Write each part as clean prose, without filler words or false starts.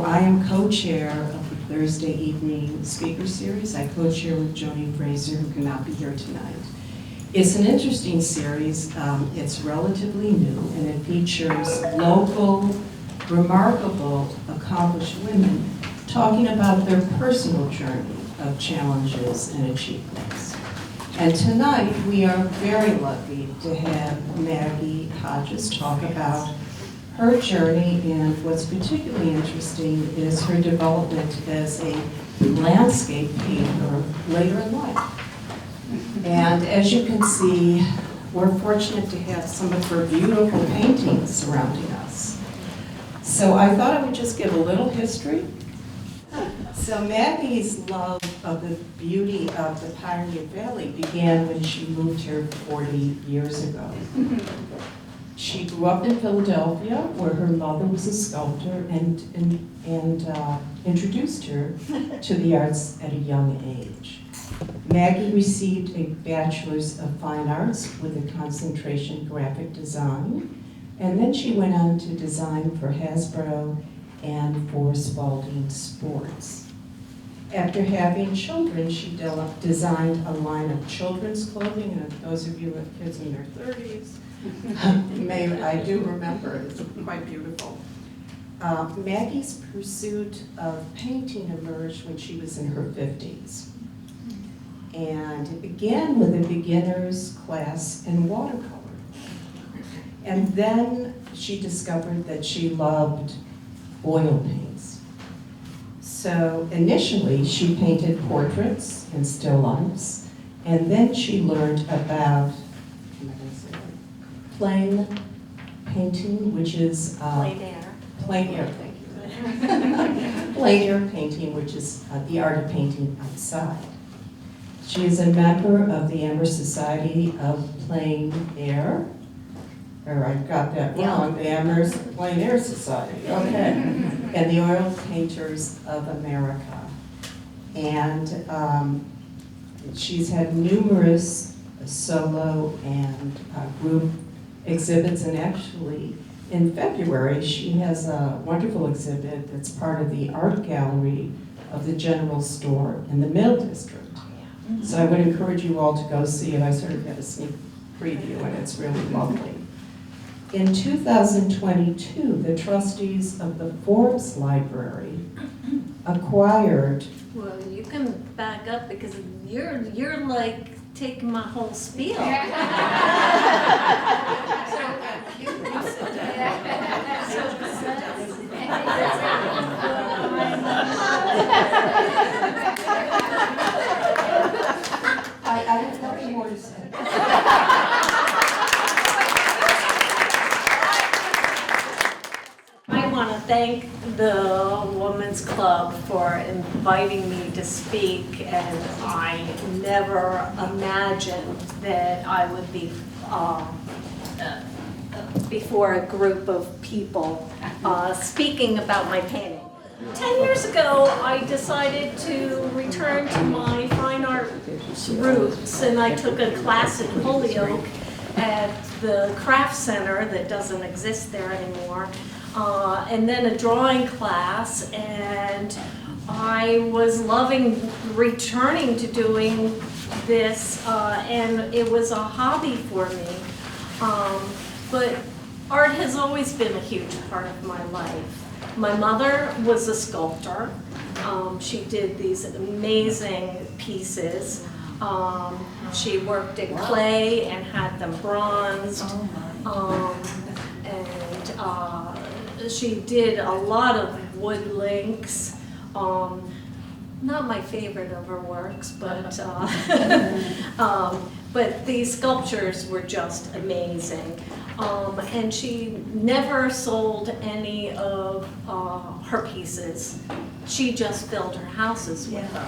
I am co-chair of the Thursday evening speaker series. I co-chair with Joni and Fraser, who cannot be here tonight. It's an interesting series. It's relatively new, and it features local, remarkable, accomplished women talking about their personal journey of challenges and achievements. And tonight, we are very lucky to have Maggie Hodges talk about her journey, and what's particularly interesting is her development as a landscape painter later in life. And as you can see, we're fortunate to have some of her beautiful paintings surrounding us. So I thought I would just give a little history. So Maggie's love of the beauty of the Pioneer Valley began when she moved here 40 years ago. She grew up in Philadelphia, where her mother was a sculptor and introduced her to the arts at a young age. Maggie received a Bachelor's of Fine Arts with a concentration in graphic design, and then she went on to design for Hasbro and for Spalding Sports. After having children, she designed a line of children's clothing, and those of you who have kids in their 30s, I do remember, it's quite beautiful. Maggie's pursuit of painting emerged when she was in her 50s. And it began with a beginner's class in watercolor. And then she discovered that she loved oil paints. So initially, she painted portraits and still lifes, and then she learned about plain painting, which is plein air, thank you. Plein air painting, which is the art of painting outside. She is a member of the Amherst Society of Plein Air, or I got that wrong, the Amherst Plein Air Society, okay, and the Oil Painters of America. And she's had numerous solo and group exhibits, and actually in February she has a wonderful exhibit that's part of the art gallery of the general store in the Mill District. So I would encourage you all to go see it. I sort of had a sneak preview, and it's really lovely. In 2022, the trustees of the Forbes Library acquired. Well, you can back up because you're like taking my whole spiel. I have nothing more to say. I want to thank the Women's Club for inviting me to speak, and I never imagined that I would be before a group of people speaking about my painting. 10 years ago, I decided to return to my fine art roots, and I took a class at Holyoke at the craft center that doesn't exist there anymore, and then a drawing class, and I was loving returning to doing this, and it was a hobby for me. But art has always been a huge part of my life. My mother was a sculptor. She did these amazing pieces. She worked at clay and had them bronzed. She did a lot of wood links. Not my favorite of her works, but but these sculptures were just amazing. And she never sold any of her pieces. She just filled her houses with them.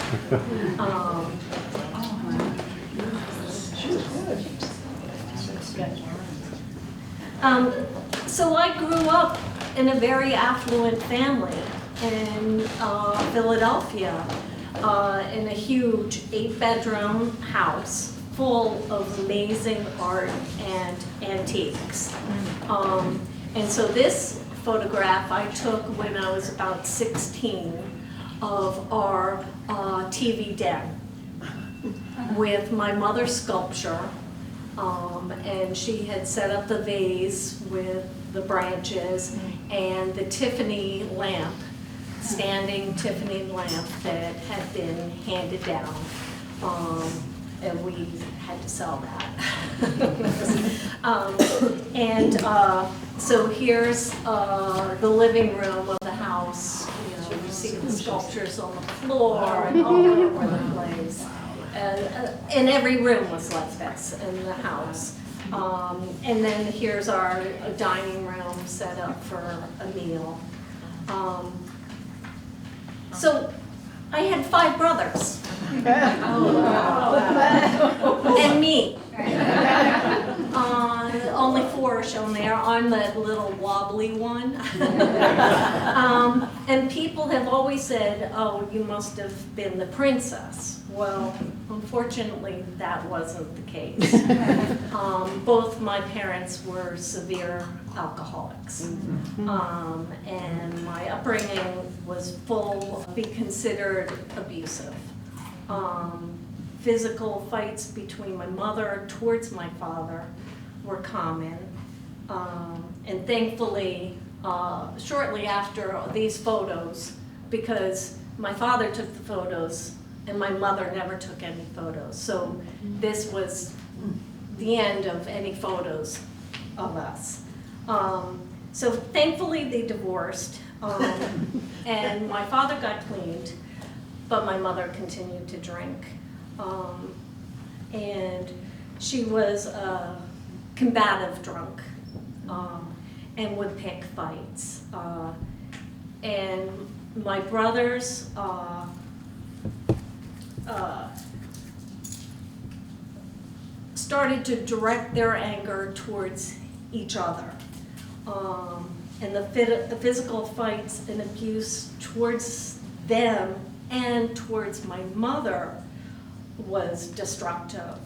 So I grew up in a very affluent family in Philadelphia, in a huge 8-bedroom house full of amazing art and antiques. And so this photograph I took when I was about 16 of our TV den with my mother's sculpture, and she had set up the vase with the branches and the Tiffany lamp, standing Tiffany lamp that had been handed down, and we had to sell that. So here's the living room of the house. You know, you see the sculptures on the floor and all over the place. And every room was like this in the house. And then here's our dining room set up for a meal. So I had 5 brothers. And me. Only 4 are shown there. I'm that little wobbly one. And people have always said, oh, you must have been the princess. Well, unfortunately, that wasn't the case. Both my parents were severe alcoholics. And my upbringing was be considered abusive. Physical fights between my mother towards my father were common. And thankfully, shortly after these photos, because my father took the photos and my mother never took any photos. So this was the end of any photos of us. So thankfully they divorced, and my father got cleaned, but my mother continued to drink. And she was a combative drunk, and would pick fights. And my brothers started to direct their anger towards each other. And the physical fights and abuse towards them and towards my mother was destructive.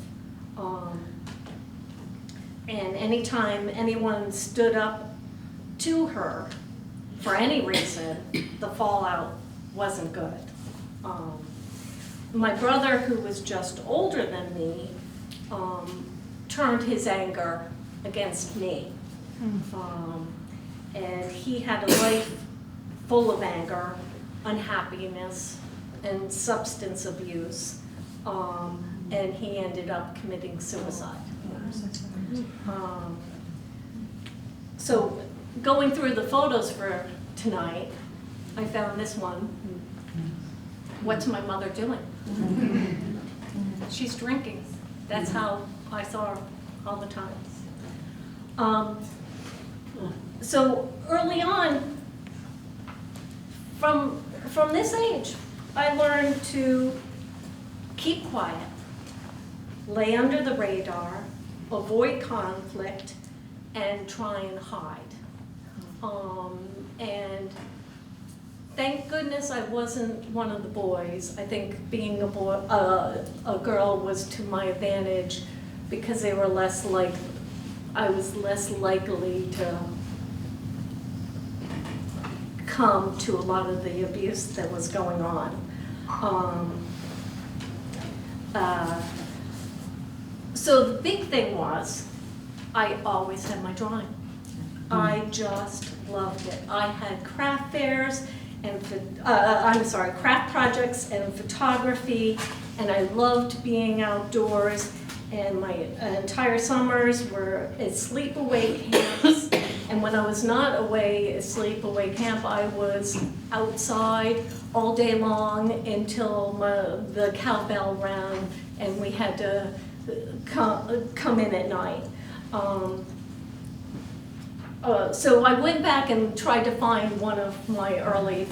And anytime anyone stood up to her for any reason, the fallout wasn't good. My brother, who was just older than me, turned his anger against me. And he had a life full of anger, unhappiness, and substance abuse. And he ended up committing suicide. So going through the photos for tonight, I found this one. What's my mother doing? She's drinking. That's how I saw her all the time. So early on, from this age, I learned to keep quiet, lay under the radar, avoid conflict, and try and hide. And thank goodness I wasn't one of the boys. I think being a girl was to my advantage because they were I was less likely to come to a lot of the abuse that was going on. So the big thing was, I always had my drawing. I just loved it. I had craft fairs and craft projects and photography, and I loved being outdoors. And my entire summers were at sleepaway camps. And when I was not away at sleepaway camp, I was outside all day long until the cowbell rang, and we had to come in at night. So I went back and tried to find one of my early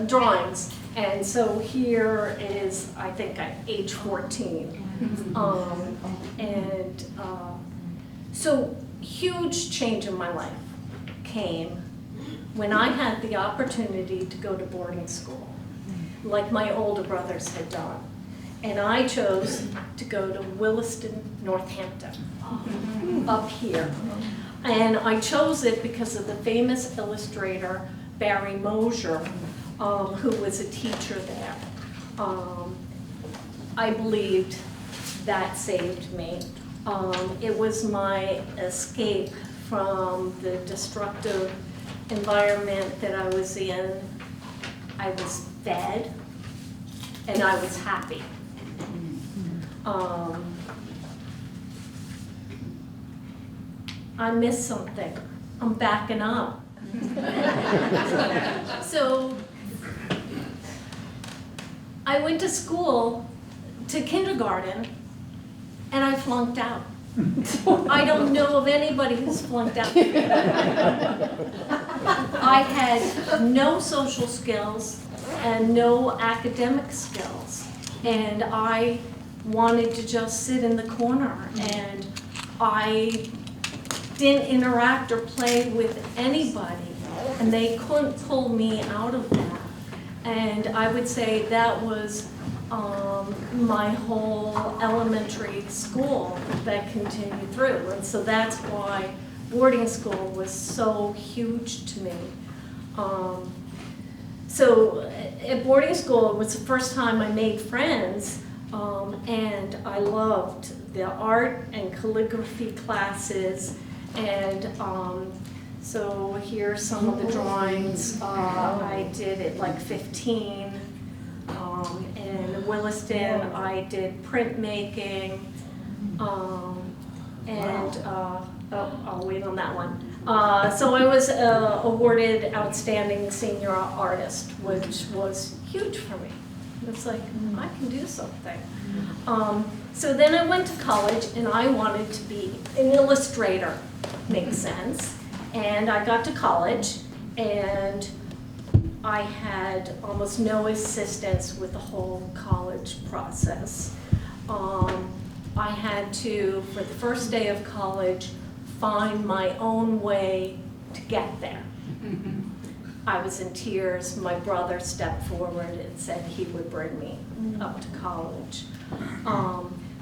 drawings. And so here is, I think, at age 14. So huge change in my life came when I had the opportunity to go to boarding school, like my older brothers had done. And I chose to go to Williston, Northampton, up here. And I chose it because of the famous illustrator, Barry Mosher, who was a teacher there. I believed that saved me. It was my escape from the destructive environment that I was in. I was fed, and I was happy. I missed something. I'm backing up. So I went to school, to kindergarten, and I flunked out. I don't know of anybody who's flunked out. I had no social skills and no academic skills. And I wanted to just sit in the corner, and I didn't interact or play with anybody, and they couldn't pull me out of that. And I would say that was my whole elementary school that continued through. And so that's why boarding school was so huge to me. So at boarding school, it was the first time I made friends, and I loved the art and calligraphy classes. And so here's some of the drawings I did at like 15. In Williston, I did printmaking, and I'll wait on that one. So I was awarded Outstanding Senior Artist, which was huge for me. It's like, I can do something. So then I went to college, and I wanted to be an illustrator. Makes sense. And I got to college, and I had almost no assistance with the whole college process. I had to, for the first day of college, find my own way to get there. I was in tears. My brother stepped forward and said he would bring me up to college.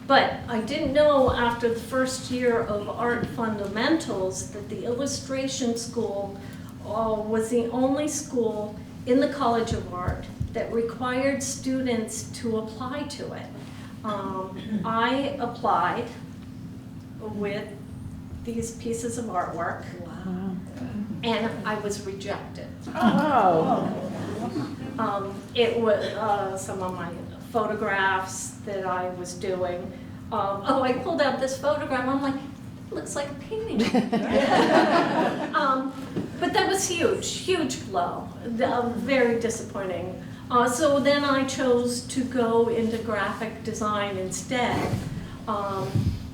But I didn't know after the first year of art fundamentals that the illustration school was the only school in the College of Art that required students to apply to it. I applied with these pieces of artwork, and I was rejected. It was some of my photographs that I was doing. I pulled out this photograph. I'm like, it looks like a painting. But that was huge blow. Very disappointing. So then I chose to go into graphic design instead.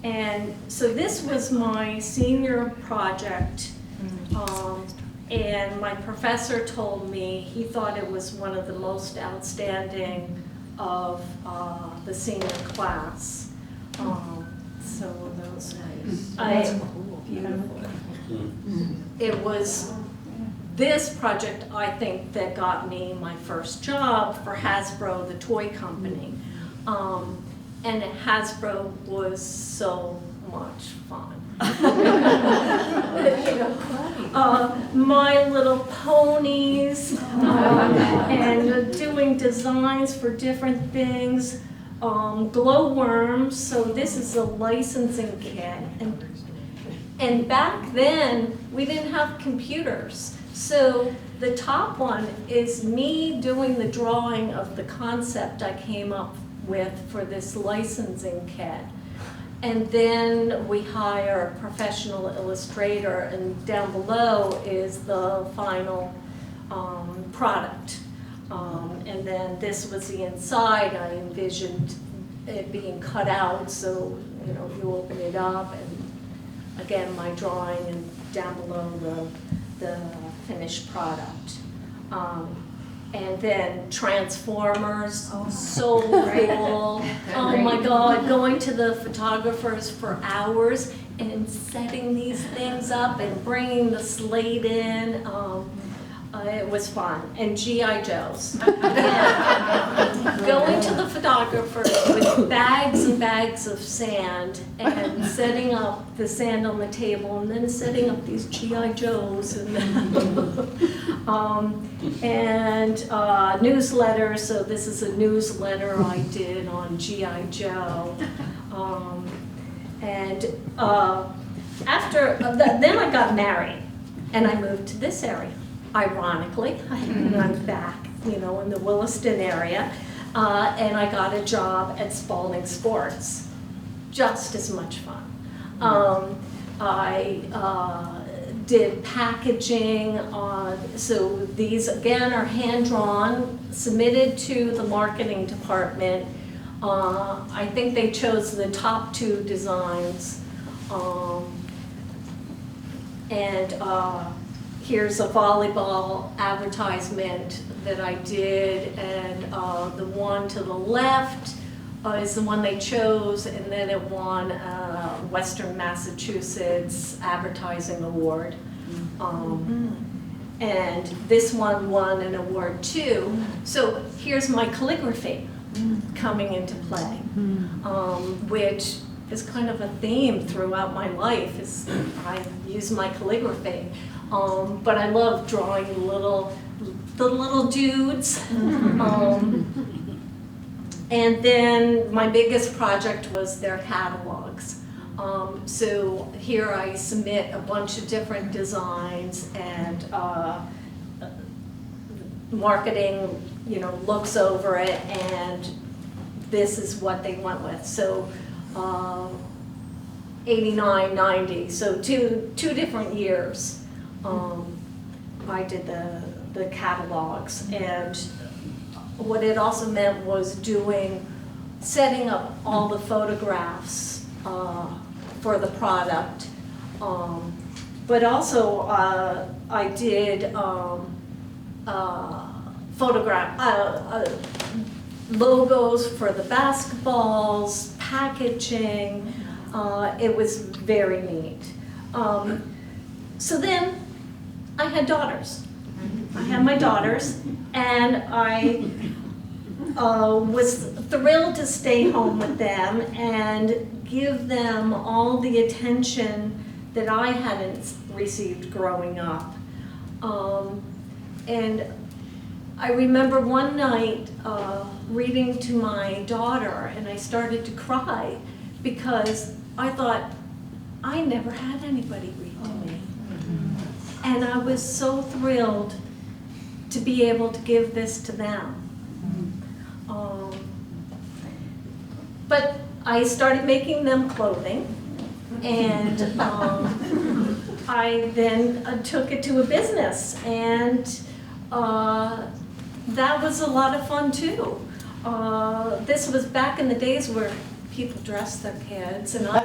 And so this was my senior project. And my professor told me he thought it was one of the most outstanding of the senior class. So those, beautiful. It was this project, I think, that got me my first job for Hasbro, the toy company. And Hasbro was so much fun. My Little Ponies, and doing designs for different things, glowworms. So this is a licensing kit, and back then we didn't have computers. So the top one is me doing the drawing of the concept I came up with for this licensing kit. And then we hire a professional illustrator, and down below is the final product. And then this was the inside. I envisioned it being cut out, so you open it up, and again my drawing, and down below the finished product. And then Transformers, so cool. Oh my God, going to the photographers for hours and setting these things up and bringing the slate in. It was fun. And G.I. Joes. Going to the photographers with bags and bags bags of sand and setting up the sand on the table and then setting up these G.I. Joes and newsletters. So this is a newsletter I did on G.I. Joe. Then I got married and I moved to this area. Ironically, and I'm back, in the Williston area. And I got a job at Spalding Sports. Just as much fun. I did packaging. So these, again, are hand-drawn, submitted to the marketing department. I think they chose the top 2 designs. Here's a volleyball advertisement that I did, and the one to the left is the one they chose, and then it won Western Massachusetts Advertising Award. And this one won an award too. So here's my calligraphy coming into play, which is kind of a theme throughout my life, is I use my calligraphy. But I love drawing the little dudes. And then my biggest project was their catalogs. So here I submit a bunch of different designs, and marketing, looks over it, and this is what they went with. So 89, 90, so two different years. I did the catalogs, and what it also meant was setting up all the photographs for the product, but also I did logos for the basketballs, packaging. It was very neat. So then I had daughters. I had my daughters, and I was thrilled to stay home with them and give them all the attention that I hadn't received growing up. And I remember one night reading to my daughter, and I started to cry because I thought, I never had anybody read to me. And I was so thrilled to be able to give this to them. But I started making them clothing, and I then took it to a business, and that was a lot of fun too. This was back in the days where people dressed their kids, and I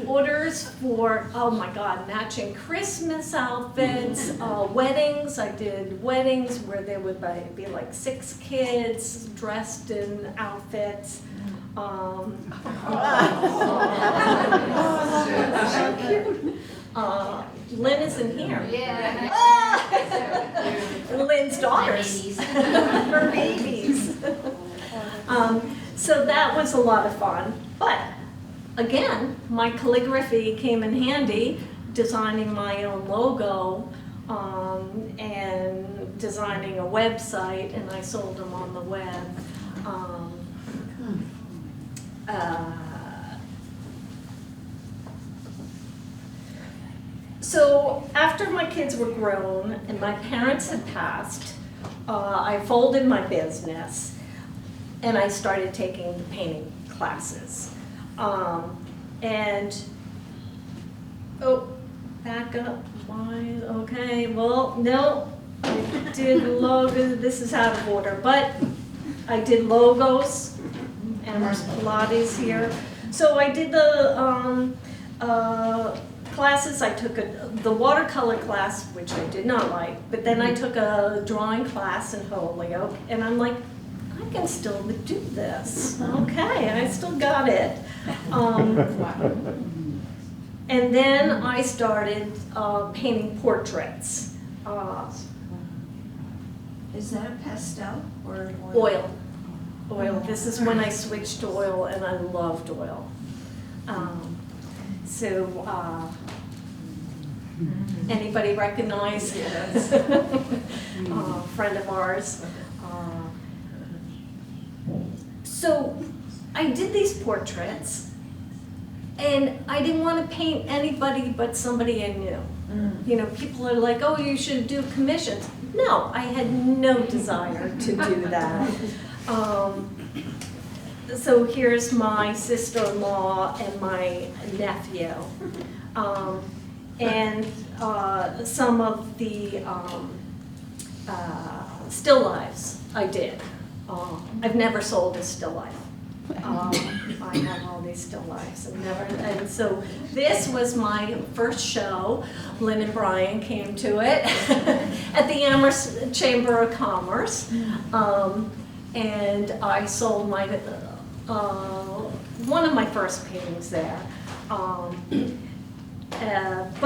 orders for, oh my God, matching Christmas outfits, weddings. I did weddings where there would be like 6 kids dressed in outfits. Lynn is in here. Yeah. Lynn's daughters. Her babies. So that was a lot of fun. But again, my calligraphy came in handy, designing my own logo and designing a website, and I sold them on the web. So after my kids were grown and my parents had passed, I folded my business and I started taking the painting classes. Back up, why, okay, well, no, I did logos, this is out of order, but I did logos, Amherst Pilates here. So I did the classes. I took the watercolor class, which I did not like, but then I took a drawing class in Holyoke, and I'm like, I can still do this. Okay, I still got it. And then I started painting portraits. Is that a pastel or Oil. oil. This is when I switched to oil, and I loved oil. Anybody recognize? Yes. Friend of ours. So I did these portraits, and I didn't want to paint anybody but somebody I knew. You know, people are like, oh, you should do commissions. No, I had no desire to do that. So here's my sister-in-law and my nephew. And some of the still lifes I did. I've never sold a still life. I have all these still lifes and so this was my first show. Lynn and Brian came to it at the Amherst Chamber of Commerce, and I sold my one of my first paintings there. But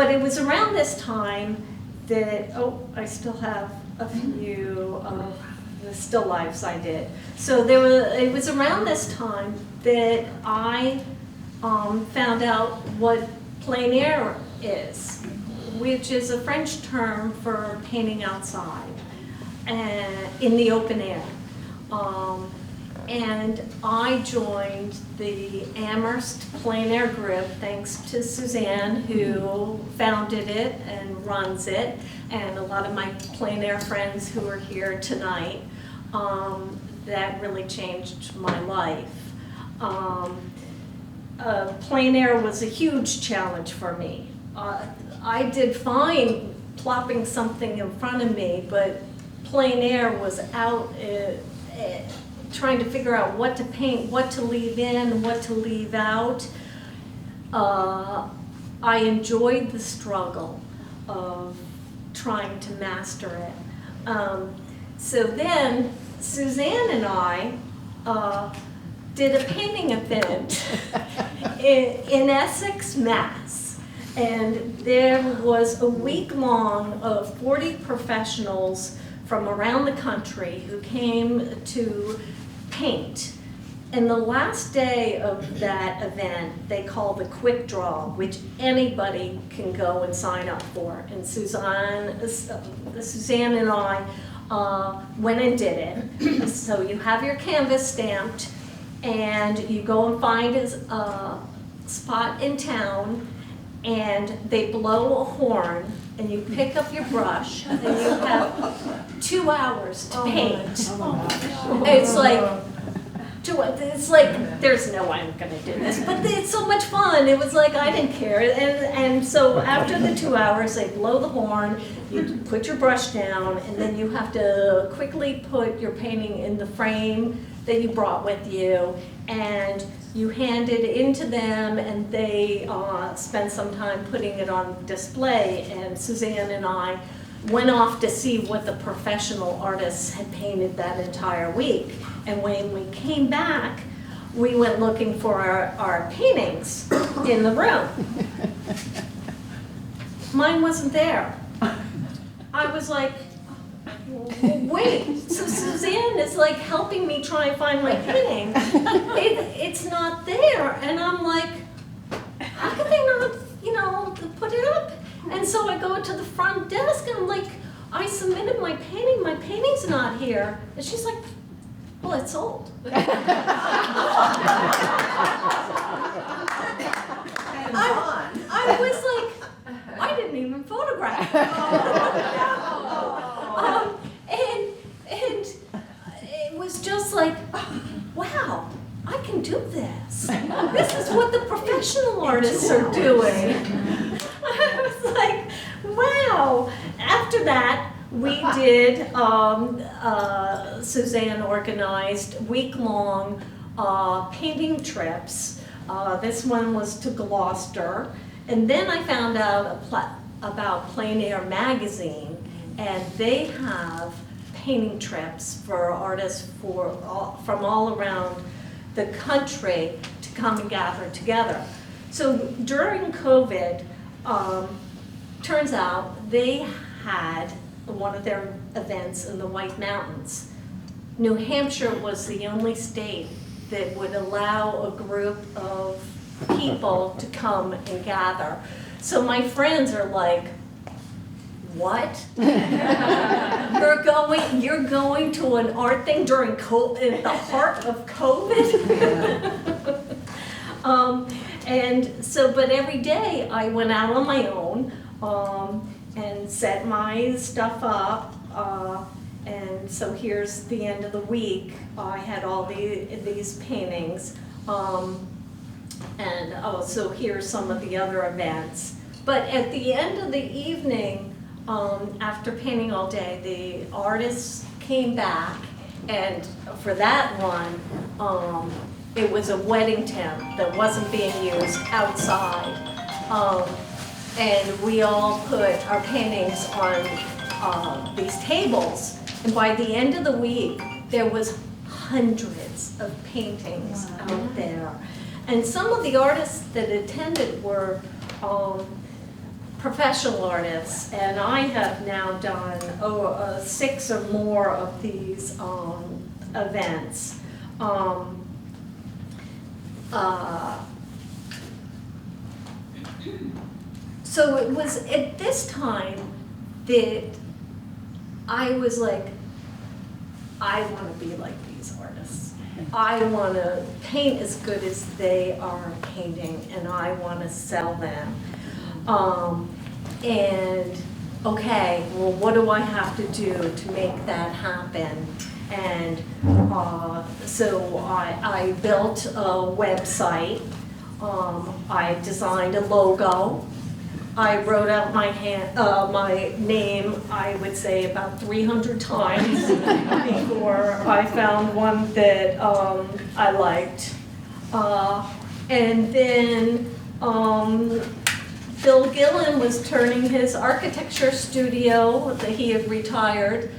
it was around this time that, I still have a few of the still lifes I did. So it was around this time that I found out what plein air is, which is a French term for painting outside in the open air. And I joined the Amherst plein air group thanks to Suzanne, who founded it and runs it, and a lot of my plein air friends who are here tonight. That really changed my life. Plein air was a huge challenge for me. I did fine plopping something in front of me, but plein air was out trying to figure out what to paint, what to leave in, what to leave out. I enjoyed the struggle of trying to master it. So then Suzanne and I did a painting event in Essex, Mass. And there was a week long of 40 professionals from around the country who came to paint. And the last day of that event, they call the quick draw, which anybody can go and sign up for. And Suzanne and I went and did it. So you have your canvas stamped, and you go and find a spot in town, and they blow a horn, and you pick up your brush, and you have 2 hours to paint. It's like, there's no way I'm gonna do this, but it's so much fun. It was like, I didn't care. And so after the 2 hours, they blow the horn, you put your brush down, and then you have to quickly put your painting in the frame that you brought with you, and you hand it into them, and they spend some time putting it on display. And Suzanne and I went off to see what the professional artists had painted that entire week. And when we came back, we went looking for our paintings in the room. Mine wasn't there. I was like, wait, so Suzanne is like helping me try and find my painting. It's not there. And I'm like, how can they not, put it up? And so I go to the front desk and I'm like, I submitted my painting's not here. And she's like, well, it's sold. I was like, I didn't even photograph. And it was just like, wow, I can do this. This is what the professional artists are doing. I was like, wow. After that, we did, Suzanne organized week-long painting trips. This one was to Gloucester. And then I found out about Plein Air magazine, and they have painting trips for artists from all around the country to come and gather together. So during COVID, turns out they had one of their events in the White Mountains. New Hampshire was the only state that would allow a group of people to come and gather. So my friends are like, what? You're going to an art thing during in the heart of COVID? And so, but every day I went out on my own and set my stuff up. And so here's the end of the week. I had all these paintings. And so here's some of the other events. But at the end of the evening, after painting all day, the artists came back, and for that one, it was a wedding tent that wasn't being used outside. And we all put our paintings on these tables, and by the end of the week, there was hundreds of paintings out there. And some of the artists that attended were professional artists, and I have now done 6 or more of these events. So it was at this time that I was like, I want to be like these artists. I want to paint as good as they are painting, and I want to sell them. And okay, well, what do I have to do to make that happen? And so I built a website. I designed a logo. I wrote out my name, I would say, about 300 times before I found one that I liked. And then Bill Gillen was turning his architecture studio that he had retired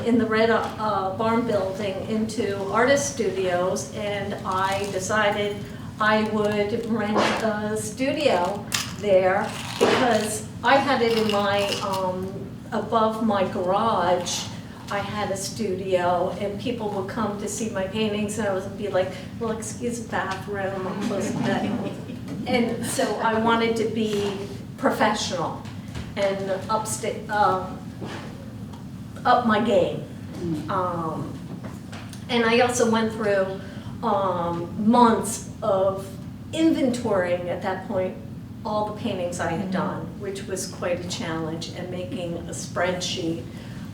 in the Red Barn building into artist studios, and I decided I would rent a studio there because I had it in my, above my garage. I had a studio, and people would come to see my paintings, and I would be like, well, excuse the bathroom, I'm close to that. And so I wanted to be professional and up my game. And I also went through months of inventorying at that point all the paintings I had done, which was quite a challenge, and making a spreadsheet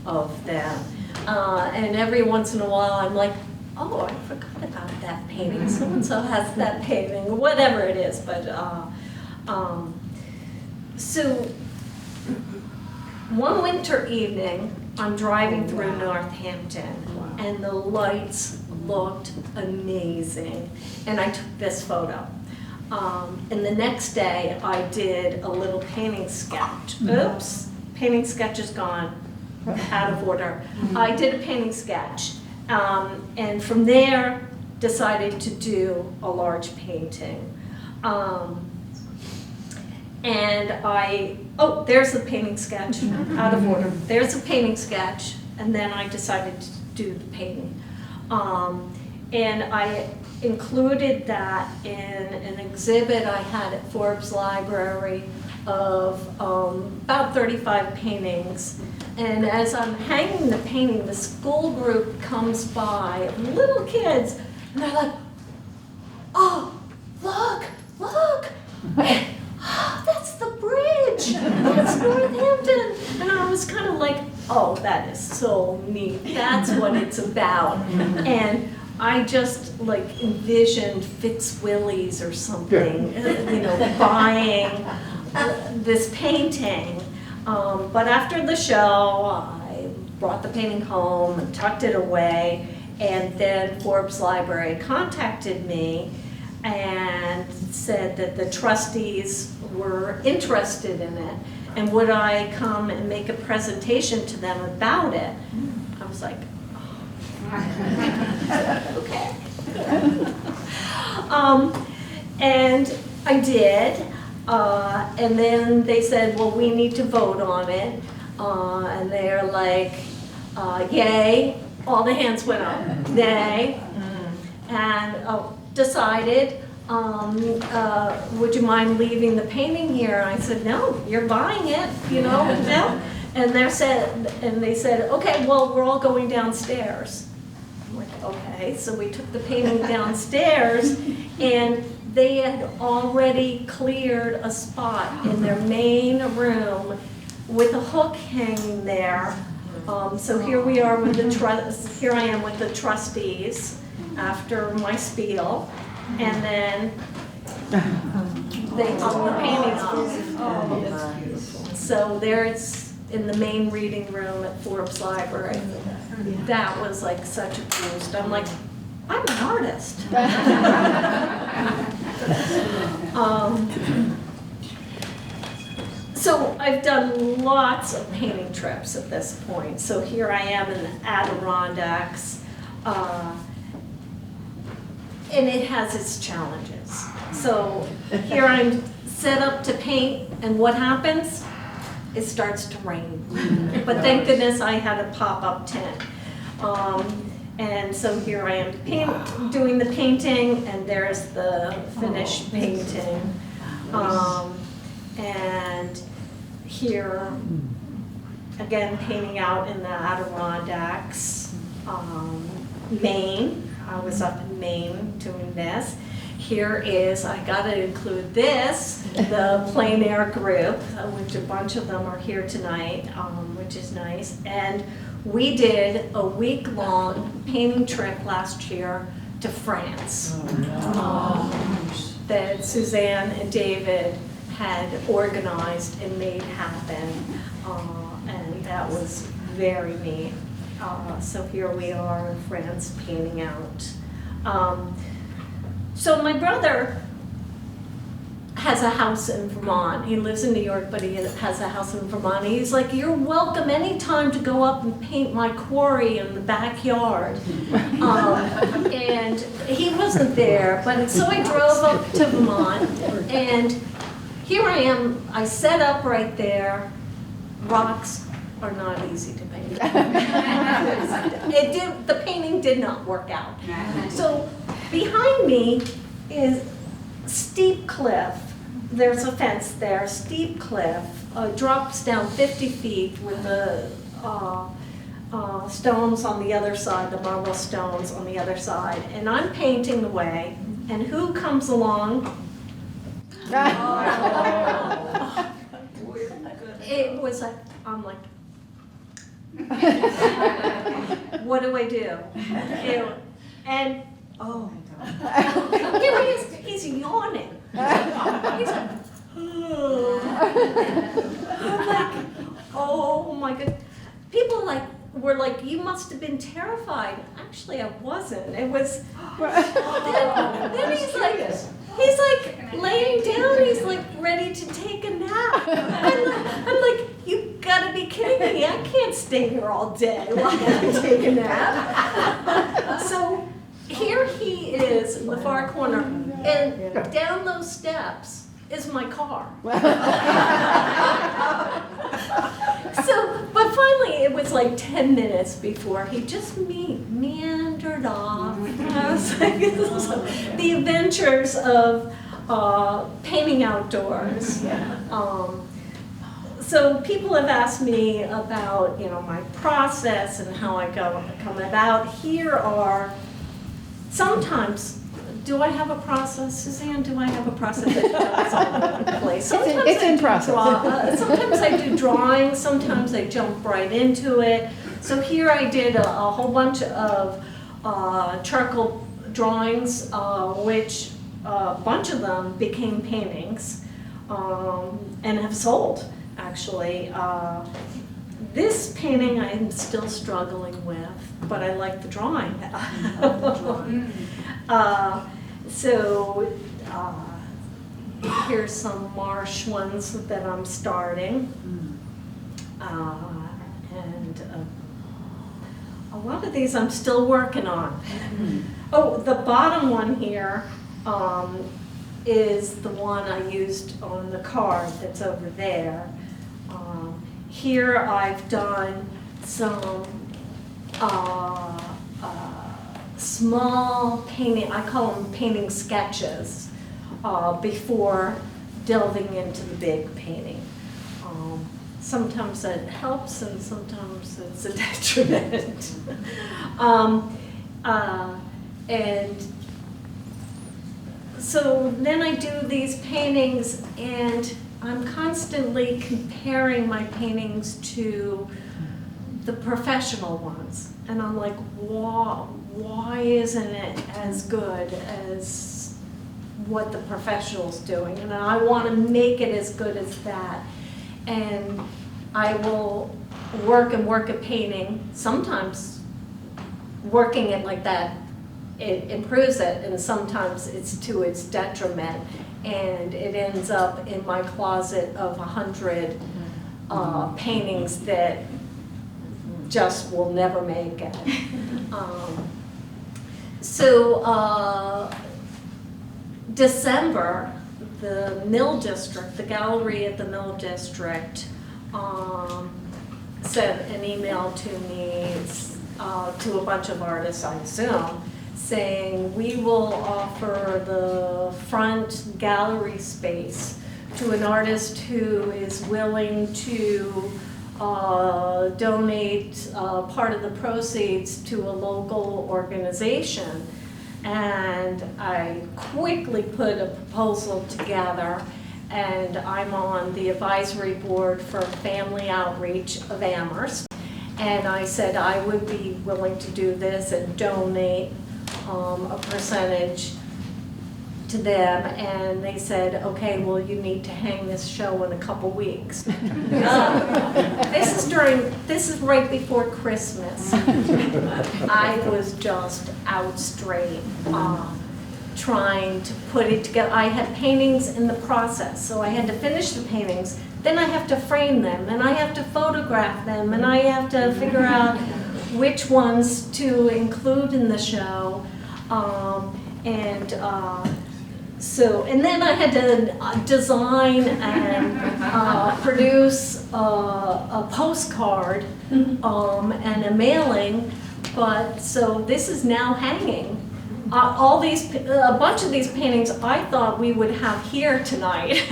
of them. And every once in a while I'm like, oh, I forgot about that painting. So-and-so has that painting, whatever it is. But so one winter evening, I'm driving through Northampton, and the lights looked amazing. And I took this photo. And the next day, I did a little painting sketch. Oops, painting sketch is gone, out of order. I did a painting sketch. And from there, decided to do a large painting. And there's the painting sketch, out of order. There's a painting sketch, and then I decided to do the painting. And I included that in an exhibit I had at Forbes Library of about 35 paintings. And as I'm hanging the painting, the school group comes by, little kids, and they're like, oh, look, oh, that's the bridge, that's Northampton. And I was kind of like, oh, that is so neat, that's what it's about. And I just like envisioned Fitzwillies or something, buying this painting. But after the show, I brought the painting home and tucked it away, and then Forbes Library contacted me and said that the trustees were interested in it, and would I come and make a presentation to them about it. I was like, okay. And I did. And then they said, well, we need to vote on it. And they're like, yay, all the hands went up. Nay. And decided, would you mind leaving the painting here? I said, no, you're buying it, you know, no. And they said, okay, well, we're all going downstairs. I'm like, okay, so we took the painting downstairs, and they had already cleared a spot in their main room with a hook hanging there. So here we are with here I am with the trustees after my spiel, and then they hung the painting up. So there it's in the main reading room at Forbes Library. That was like such a boost. I'm like, I'm an artist. So I've done lots of painting trips at this point. So here I am in the Adirondacks. And it has its challenges. So here I'm set up to paint, and what happens? It starts to rain. But thank goodness I had a pop-up tent. And so here I am doing the painting, and there's the finished painting. And here, again, painting out in the Adirondacks, Maine. I was up in Maine doing this. Here is, I gotta include this, the plein air group, which a bunch of them are here tonight, which is nice. And we did a week-long painting trip last year to France. That Suzanne and David had organized and made happen. And that was very neat. So here we are in France painting out. So my brother has a house in Vermont. He lives in New York, but he has a house in Vermont. He's like, you're welcome anytime to go up and paint my quarry in the backyard. And he wasn't there, but so I drove up to Vermont, and here I am. I set up right there. Rocks are not easy to paint. The painting did not work out. So behind me is steep cliff. There's a fence there, steep cliff, drops down 50 feet with the stones on the other side, the marble stones on the other side. And I'm painting away, and who comes along? It was like, I'm like, what do I do? And oh my God. Here he is, he's yawning. He's like, I'm like, oh my God. People were like, you must have been terrified. Actually, I wasn't. It was, then he's like laying down, he's like ready to take a nap. I'm like, you gotta be kidding me. I can't stay here all day while I take a nap. So here he is in the far corner, and down those steps is my car. So, but finally it was like 10 minutes before he just meandered off. I was like, the adventures of painting outdoors. So people have asked me about, my process and how I come about. Here are sometimes. Do I have a process, Suzanne? Do I have a process? It's all over the place. It's in process. Sometimes I do drawings. Sometimes I jump right into it. So here I did a whole bunch of charcoal drawings, which a bunch of them became paintings and have sold, actually. This painting I'm still struggling with, but I like the drawing. Here's some marsh ones that I'm starting. And a lot of these I'm still working on. Oh, the bottom one here is the one I used on the card that's over there. Here I've done some small painting, I call them painting sketches, before delving into the big painting. Sometimes that helps and sometimes it's a detriment. And so then I do these paintings and I'm constantly comparing my paintings to the professional ones. And I'm like, why isn't it as good as what the professional's doing? And I want to make it as good as that. And I will work at painting. Sometimes working it like that, it improves it, and sometimes it's to its detriment. And it ends up in my closet of 100 paintings that just will never make it. December, the Mill District, the gallery at the Mill District, sent an email to me, to a bunch of artists, I assume, saying we will offer the front gallery space to an artist who is willing to donate part of the proceeds to a local organization. And I quickly put a proposal together, and I'm on the advisory board for Family Outreach of Amherst. And I said I would be willing to do this and donate a percentage to them, and they said, okay, well, you need to hang this show in a couple weeks. This is right before Christmas. I was just out straight, trying to put it together. I had paintings in the process, so I had to finish the paintings, then I have to frame them, and I have to photograph them, and I have to figure out which ones to include in the show. And then I had to design and produce a postcard and a mailing. But so this is now hanging. A bunch of these paintings I thought we would have here tonight,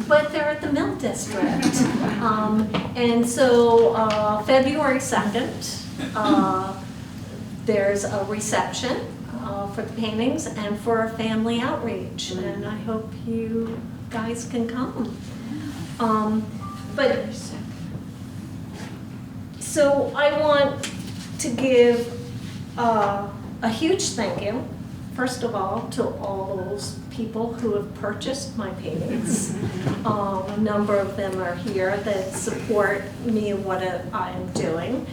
but they're at the Mill District. And so February 2nd, there's a reception for the paintings and for a family outreach, and I hope you guys can come. So I want to give a huge thank you, first of all, to all those people who have purchased my paintings. A number of them are here that support me in what I'm doing.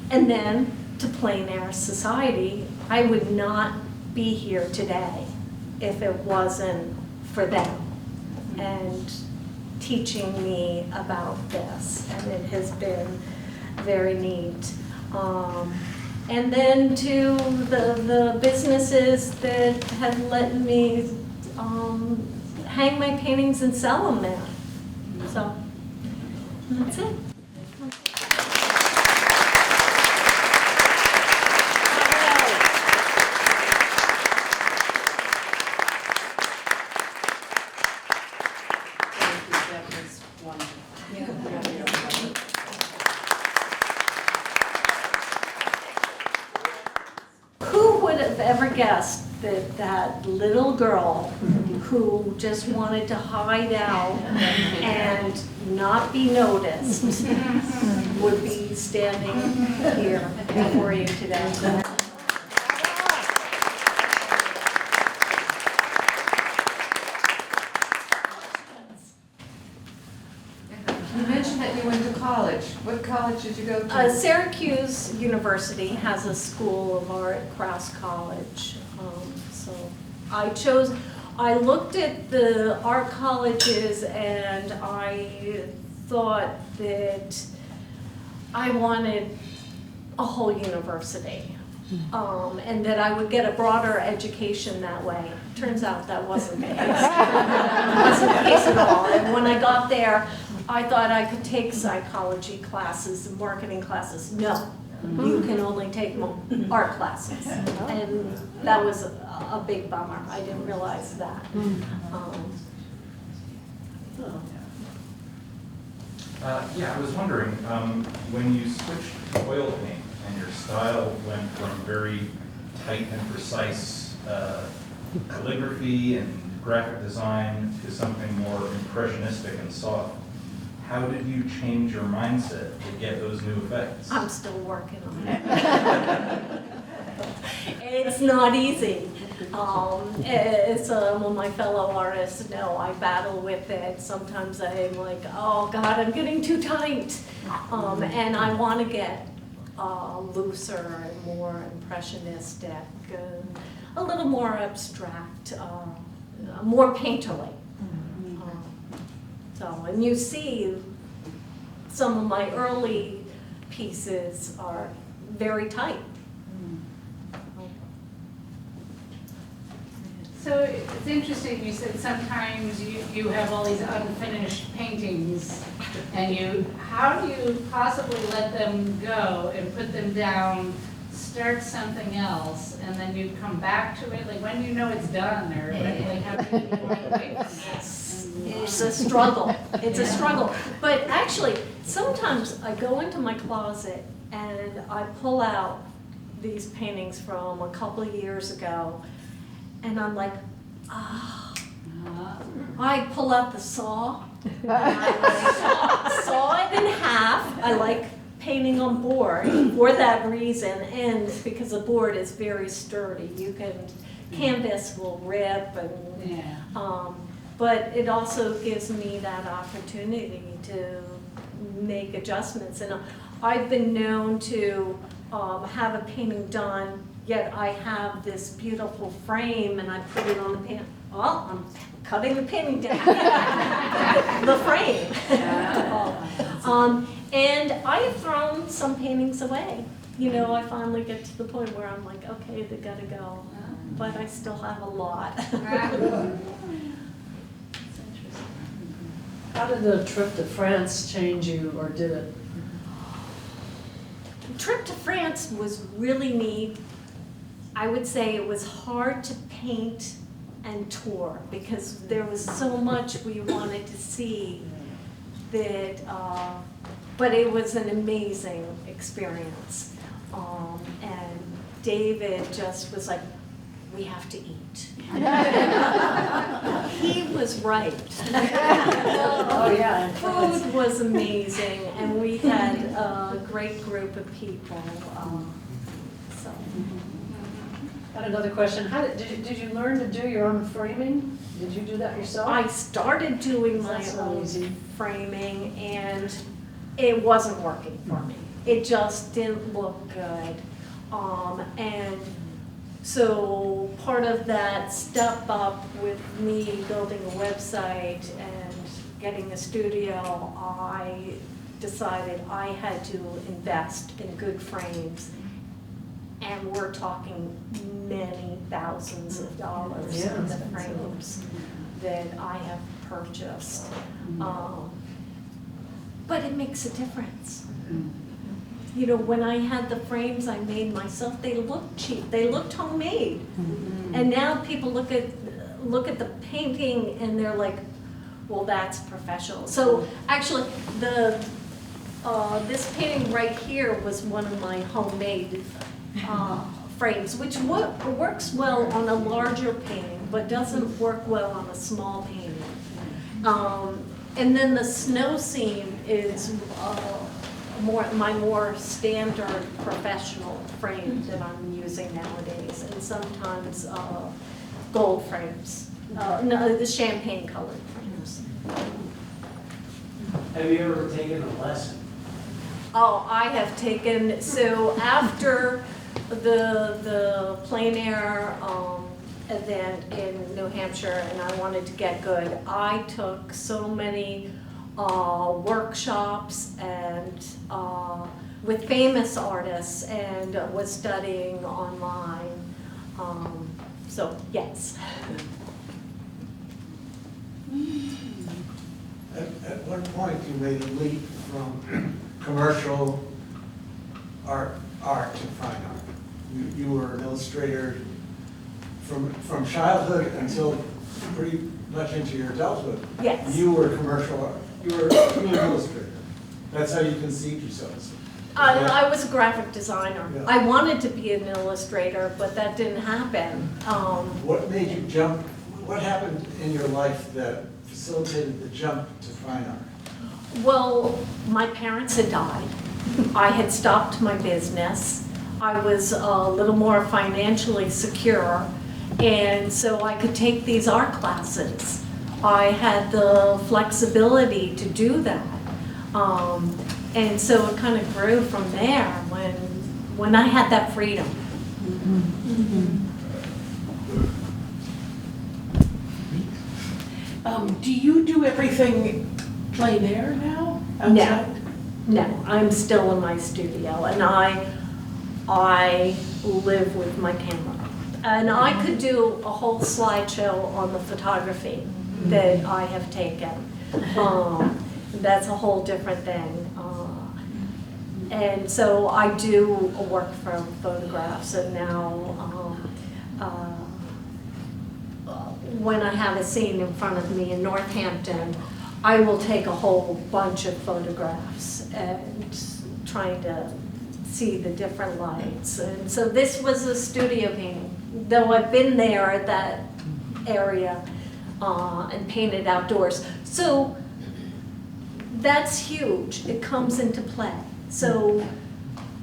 And then to Plein Air Society. I would not be here today if it wasn't for them and teaching me about this, and it has been very neat. And then to the businesses that have let me hang my paintings and sell them now. So that's it. Ever guessed that that little girl who just wanted to hide out and not be noticed would be standing here before you today. You mentioned that you went to college. What college did you go to? Syracuse University has a School of Art, Crafts College. So I looked at the art colleges and I thought that I wanted a whole university. And that I would get a broader education that way. Turns out that wasn't the case. It wasn't the case at all. And when I got there, I thought I could take psychology classes and marketing classes. No, You can only take art classes. And that was a big bummer. I didn't realize that. Yeah, I was wondering, when you switched to oil paint and your style went from very tight and precise calligraphy and graphic design to something more impressionistic and soft, how did you change your mindset to get those new effects? I'm still working on it. It's not easy. As some of my fellow artists know, I battle with it. Sometimes I'm like, oh God, I'm getting too tight. And I want to get looser and more impressionistic, a little more abstract, more painterly. And you see some of my early pieces are very tight. So it's interesting, you said sometimes you have all these unfinished paintings, and how do you possibly let them go and put them down, start something else, and then you come back to it? Like, when do you know it's done, or like how do you walk away from that? It's a struggle. It's a struggle. But actually, sometimes I go into my closet and I pull out these paintings from a couple of years ago, and I'm like, ah. I pull out the saw, and I saw it in half. I like painting on board for that reason, and because the board is very sturdy. Canvas will rip, and but it also gives me that opportunity to make adjustments. And I've been known to have a painting done, yet I have this beautiful frame and I put it on the pan. Well, I'm cutting the painting down, the frame. And I have thrown some paintings away. You know, I finally get to the point where I'm like, okay, they gotta go. But I still have a lot. How did the trip to France change you, or did it? The trip to France was really neat. I would say it was hard to paint and tour because there was so much we wanted to see that, but it was an amazing experience. And David just was like, we have to eat. He was right. Oh, yeah. Food was amazing, and we had a great group of people. So. Got another question. Did you learn to do your own framing? Did you do that yourself? I started doing my own framing, and it wasn't working for me. It just didn't look good. And so part of that step up with me building a website and getting a studio, I decided I had to invest in good frames. And we're talking many thousands of dollars in the frames that I have purchased. But it makes a difference. You know, when I had the frames I made myself, they looked cheap. They looked homemade. And now people look at the painting and they're like, well, that's professional. So actually, this painting right here was one of my homemade frames, which works well on a larger painting, but doesn't work well on a small painting. And then the snow scene is my more standard professional frame that I'm using nowadays, and sometimes gold frames, no, the champagne colored frames. Have you ever taken a lesson? Oh, I have taken, so after the plein air event in New Hampshire, and I wanted to get good, I took so many workshops and with famous artists, and was studying online. So yes. At one point, you made a leap from commercial art art to fine art. You were an illustrator from childhood until pretty much into your adulthood. Yes. You were commercial art. You were an illustrator. That's how you conceived yourselves. I was a graphic designer. Yeah. I wanted to be an illustrator, but that didn't happen. What made you jump? What happened in your life that facilitated the jump to fine art? Well, my parents had died. I had stopped my business. I was a little more financially secure, and so I could take these art classes. I had the flexibility to do that. And so it kind of grew from there when I had that freedom. Do you do everything plein air now? Outside? No, I'm still in my studio, and I live with my camera. And I could do a whole slideshow on the photography that I have taken. That's a whole different thing. And so I do work from photographs, and now when I have a scene in front of me in Northampton, I will take a whole bunch of photographs and trying to see the different lights. And so this was a studio painting, though I've been there at that area and painted outdoors. So that's huge. It comes into play. So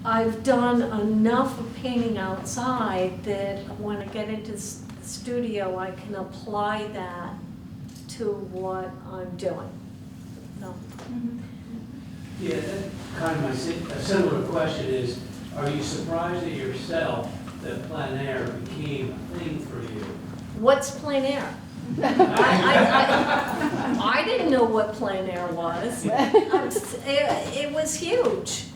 I've done enough of painting outside that when I get into the studio, I can apply that to what I'm doing. No. Yeah, that kind of a similar question is, are you surprised at yourself that plein air became a thing for you? What's plein air? I didn't know what plein air was. It was huge.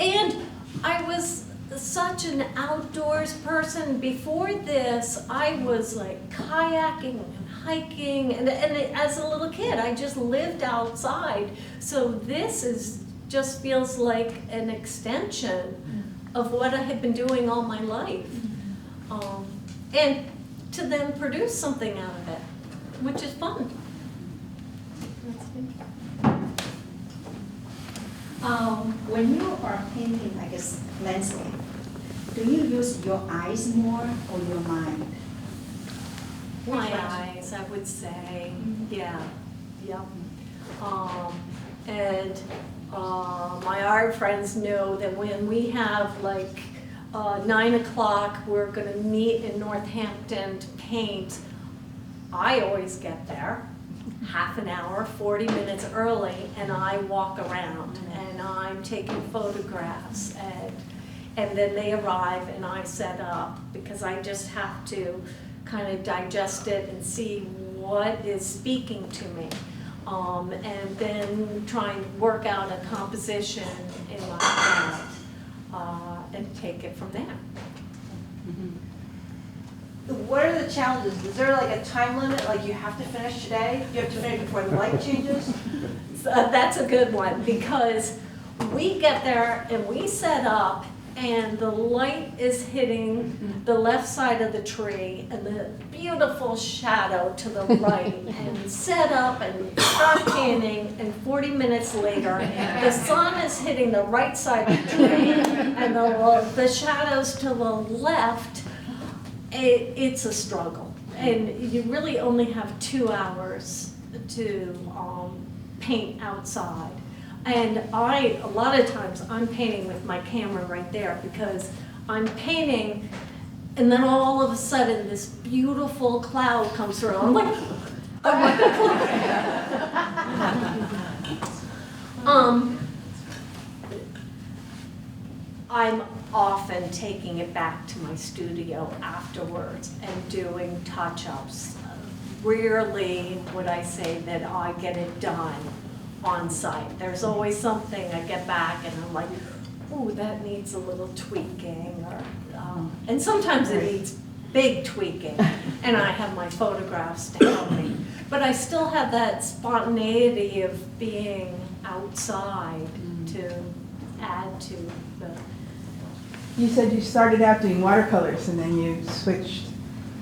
And I was such an outdoors person. Before this, I was like kayaking and hiking. And as a little kid, I just lived outside. So this just feels like an extension of what I had been doing all my life. And to then produce something out of it, which is fun. When you are painting, I guess, landscape, do you use your eyes more or your mind? My eyes, I would say, yeah. And my art friends know that when we have like 9 o'clock, we're gonna meet in Northampton to paint. I always get there half an hour, 40 minutes early, and I walk around and I'm taking photographs, and then they arrive and I set up because I just have to kind of digest it and see what is speaking to me. And then try and work out a composition in my head and take it from there. What are the challenges? Is there like a time limit, like you have to finish today? You have to finish before the light changes? So that's a good one, because we get there and we set up and the light is hitting the left side of the tree and the beautiful shadow to the right, and set up and start painting, and 40 minutes later the sun is hitting the right side of the tree and the shadows to the left. It's a struggle, and you really only have 2 hours to paint outside. And a lot of times I'm painting with my camera right there, because I'm painting and then all of a sudden this beautiful cloud comes through. I'm like, oh my God. I'm often taking it back to my studio afterwards and doing touch-ups. Rarely would I say that I get it done on site. There's always something I get back and I'm like, ooh, that needs a little tweaking, or and sometimes it needs big tweaking, and I have my photographs to help me. But I still have that spontaneity of being outside to add to the You said you started out doing watercolors and then you switched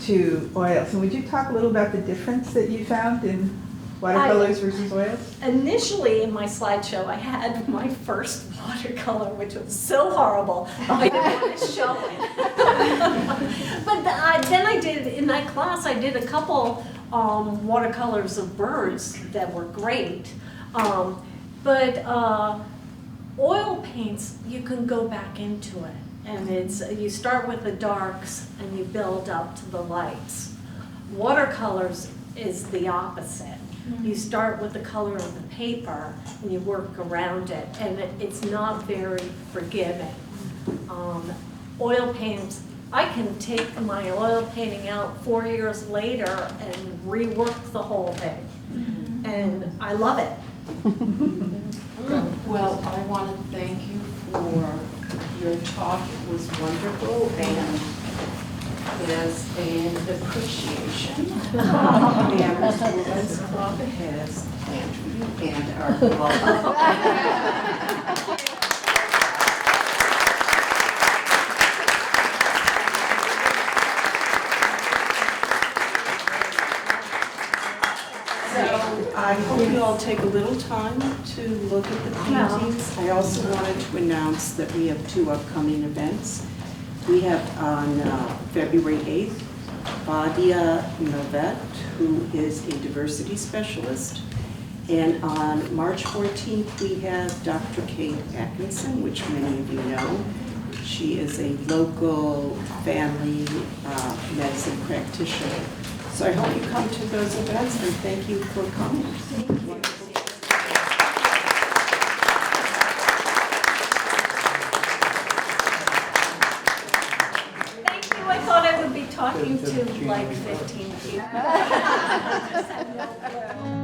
to oils. And would you talk a little about the difference that you found in watercolors versus oils? Initially in my slideshow, I had my first watercolor, which was so horrible, I didn't want to show it. But then I did, in that class, I did a couple watercolors of birds that were great. But oil paints, you can go back into it. And you start with the darks and you build up to the lights. Watercolors is the opposite. You start with the color of the paper and you work around it, and it's not very forgiving. Oil paints, I can take my oil painting out 4 years later and rework the whole thing. And I love it. Well, I want to thank you for your talk. It was wonderful, and as an appreciation, the Amherst Women's Club has planned for you and our club. I hope you all take a little time to look at the paintings. I also wanted to announce that we have 2 upcoming events. We have on February 8th, Badia Novet, who is a diversity specialist. And on March 14th, we have Dr. Kate Atkinson, which many of you know. She is a local family medicine practitioner. So I hope you come to those events, and thank you for coming. Thank you. Thank you. I thought I would be talking to like 15 people. I just had no clue.